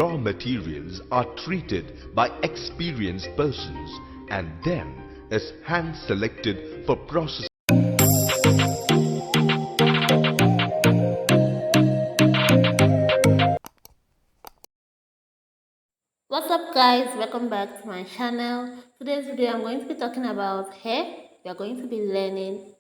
Raw materials are treated by experienced persons and then is hand selected for processing. What's up guys, welcome back to my channel. Today's video I'm going to be talking about hair. We are going to be learning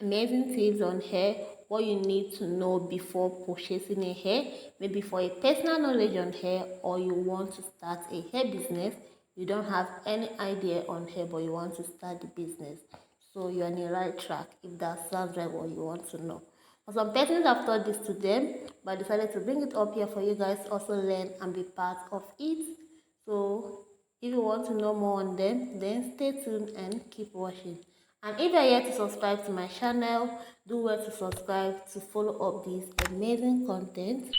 amazing tips on hair, what you need to know before purchasing a hair, maybe for a personal knowledge on hair, or you want to start a hair business. You don't have any idea on hair but you want to start the business, so you're on the right track if that sounds like what you want to know. For some persons I've taught this to them, but I decided to bring it up here for you guys to also learn and be part of it. So if you want to know more on them, then stay tuned and keep watching. And if you're yet to subscribe to my channel, do well to subscribe to follow up this amazing content.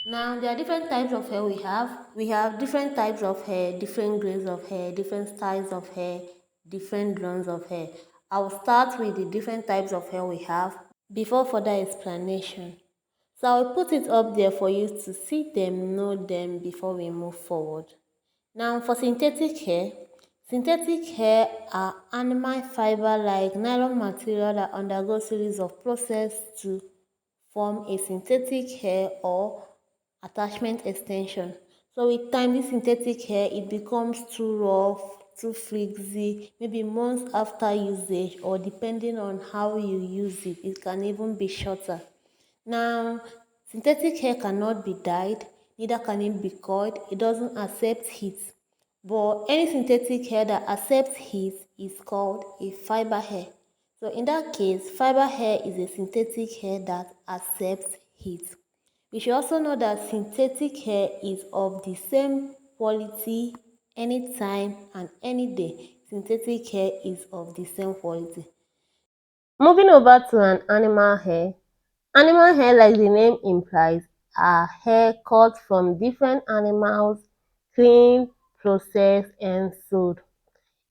Now, there are different types of hair we have. We have different types of hair, different grades of hair, different styles of hair, different drones of hair. I will start with the different types of hair we have before further explanation. So I will put it up there for you to see them, know them before we move forward. Now for synthetic hair are animal fiber like nylon material that undergo series of process to form a synthetic hair or attachment extension. So with time, this synthetic hair, it becomes too rough, too frizzy, maybe months after usage, or depending on how you use it, it can even be shorter. Now, synthetic hair cannot be dyed, neither can it be coiled. It doesn't accept heat. But any synthetic hair that accepts heat is called a fiber hair. So in that case, fiber hair is a synthetic hair that accepts heat. You should also know that synthetic hair is of the same quality anytime and any day. Synthetic hair is of the same quality. Moving over to an animal hair. Animal hair, like the name implies, are hair cut from different animals, cleaned, processed, and sold.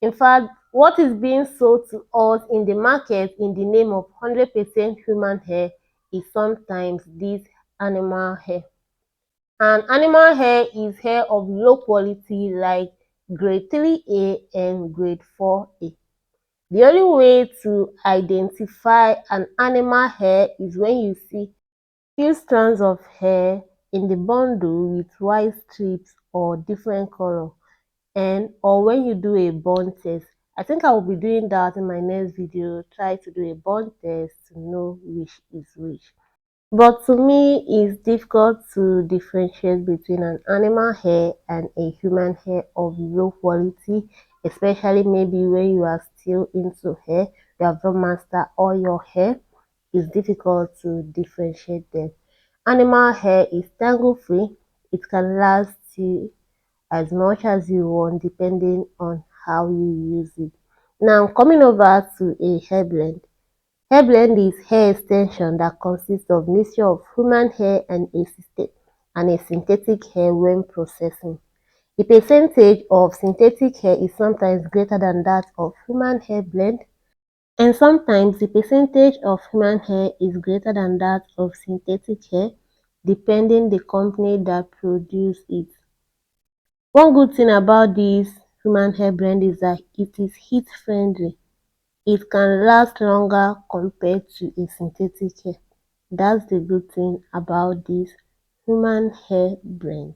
In fact, what is being sold to us in the market in the name of 100% human hair is sometimes this animal hair. And animal hair is hair of low quality like grade 3A and grade 4A. The only way to identify an animal hair is when you see few strands of hair in the bundle with white strips or different color, and or when you do a burn test. I think I will be doing that in my next video. Try to do a burn test to know which is which. But to me, it's difficult to differentiate between an animal hair and a human hair of low quality, especially maybe when you are still into hair, you have not mastered all your hair. It's difficult to differentiate them. Animal hair is tangle free. It can last you as much as you want depending on how you use it. Now coming over to a hair blend. Hair blend is hair extension that consists of mixture of human hair and a synthetic hair when processing. The percentage of synthetic hair is sometimes greater than that of human hair blend, and sometimes the percentage of human hair is greater than that of synthetic hair, depending the company that produce it. One good thing about this human hair blend is that it is heat friendly. It can last longer compared to a synthetic hair. That's the good thing about this human hair blend.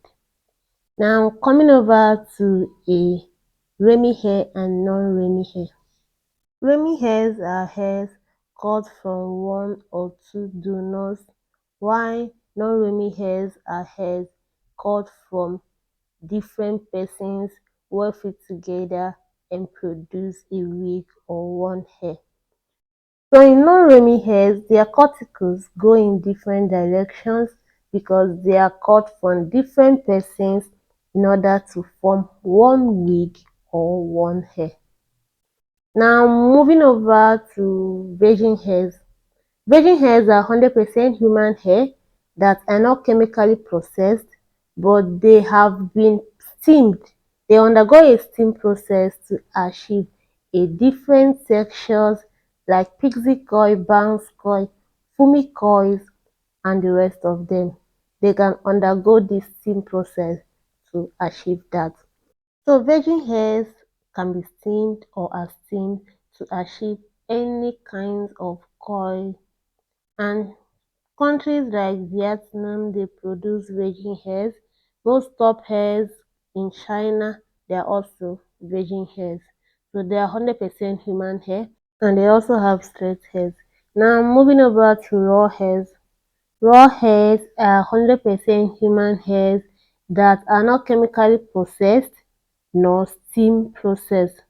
Now coming over to a Remy hair and non-Remy hair. Remy hairs are hairs cut from one or two donors, while non-Remy hairs are hairs cut from different persons well fit together and produce a wig or one hair. So in non-Remy hairs, their cuticles go in different directions because they are cut from different persons in order to form one wig or one hair. Now moving over to virgin hairs. Virgin hairs are 100% human hair that are not chemically processed, but they have been steamed. They undergo a steam process to achieve a different textures like pixie coil, bounce coil, fumi coils, and the rest of them. They can undergo this steam process to achieve that. So virgin hairs can be steamed or are steamed to achieve any kind of coil, and countries like Vietnam, they produce virgin hairs. Most top hairs in China, they are also virgin hairs. So they are 100% human hair, and they also have straight hairs. Now moving over to raw hairs. Raw hairs are 100% human hairs that are not chemically processed nor steam processed.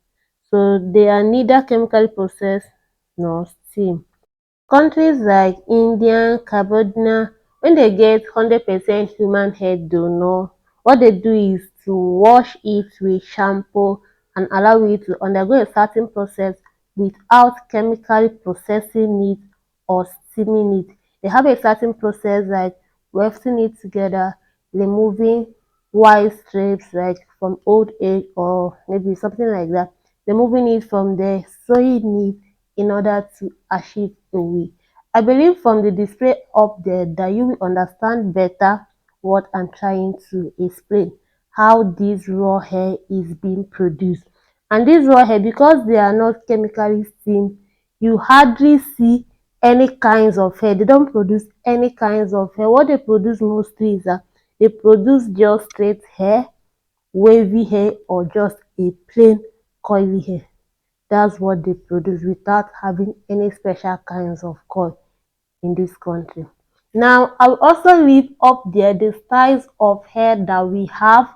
So they are neither chemically processed nor steam. Countries like India, Cambodia, when they get 100% human hair donor, what they do is to wash it with shampoo and allow it to undergo a certain process without chemically processing it or steaming it. They have a certain process like wefting it together, removing white strips like from old age or maybe something like that, removing it from there, sewing it in order to achieve a wig. I believe from the display up there that you will understand better what I'm trying to explain, how this raw hair is being produced. And this raw hair, because they are not chemically steamed, you hardly see any kinds of hair. They don't produce any kinds of hair. What they produce mostly is that they produce just straight hair, wavy hair, or just a plain coily hair. That's what they produce without having any special kinds of coil in this country. Now, I will also leave up there the styles of hair that we have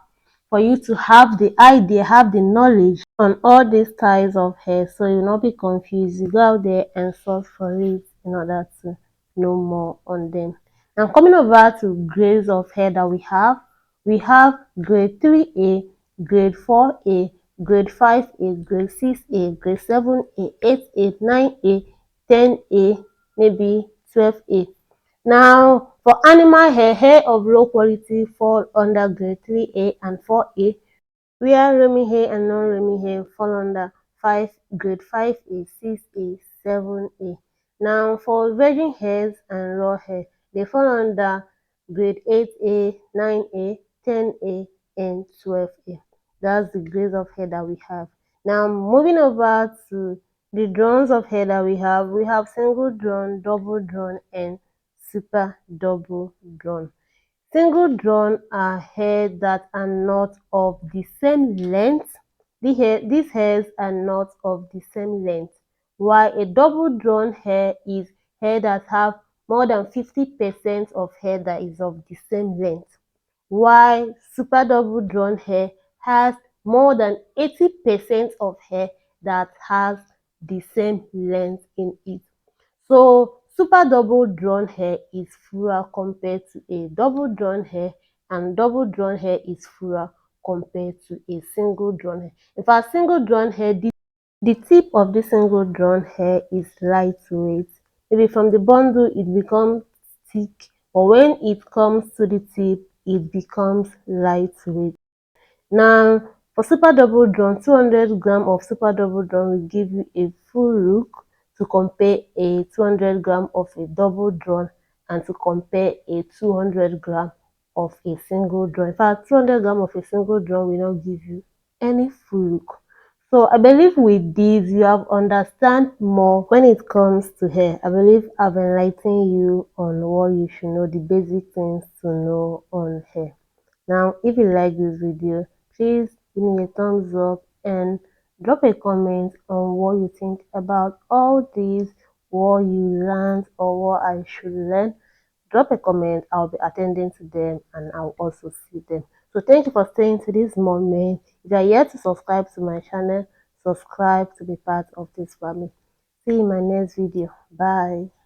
for you to have the idea, have the knowledge on all these styles of hair, so you will not be confused. You go out there and search for it in order to know more on them. Now, coming over to grades of hair that we have grade 3A, grade 4A, grade 5A, grade 6A, grade 7A, 8A, 9A, 10A, maybe 12A. Now, for animal hair, hair of low quality fall under grade 3A and 4A, where Remy Hair and non-Remy Hair fall under grade 5A, 6A, 7A. Now, for virgin hairs and raw hair, they fall under grade 8A, 9A, 10A, and 12A. That's the grades of hair that we have. Now, moving over to the drones of hair that we have single drone, double drone, and super double drone. Single drone are hair that are not of the same length. These hairs are not of the same length, while a double drawn hair is hair that have more than 50% of hair that is of the same length, while super double drawn hair has more than 80% of hair that has the same length in it. So super double drawn hair is fuller compared to a double drawn hair, and double drawn hair is fuller compared to a single drawn hair. In fact, single drawn hair, the tip of the single drawn hair is lightweight. Maybe from the bundle it becomes thick, but when it comes to the tip, it becomes lightweight. Now, for super double drawn, 200 gram of super double drawn will give you a full look to compare a 200 gram of a double drawn and to compare a 200 gram of a single drawn. In fact, 200 gram of a single drawn will not give you any full look. So I believe with this you have understand more when it comes to hair. I believe I've enlightened you on what you should know, the basic things to know on hair. Now, if you like this video, please give me a thumbs up and drop a comment on what you think about all these, what you learned or what I should learn. Drop a comment, I'll be attending to them and I'll also see them. So thank you for staying to this moment. If you are yet to subscribe to my channel, subscribe to be part of this family. See you in my next video. Bye.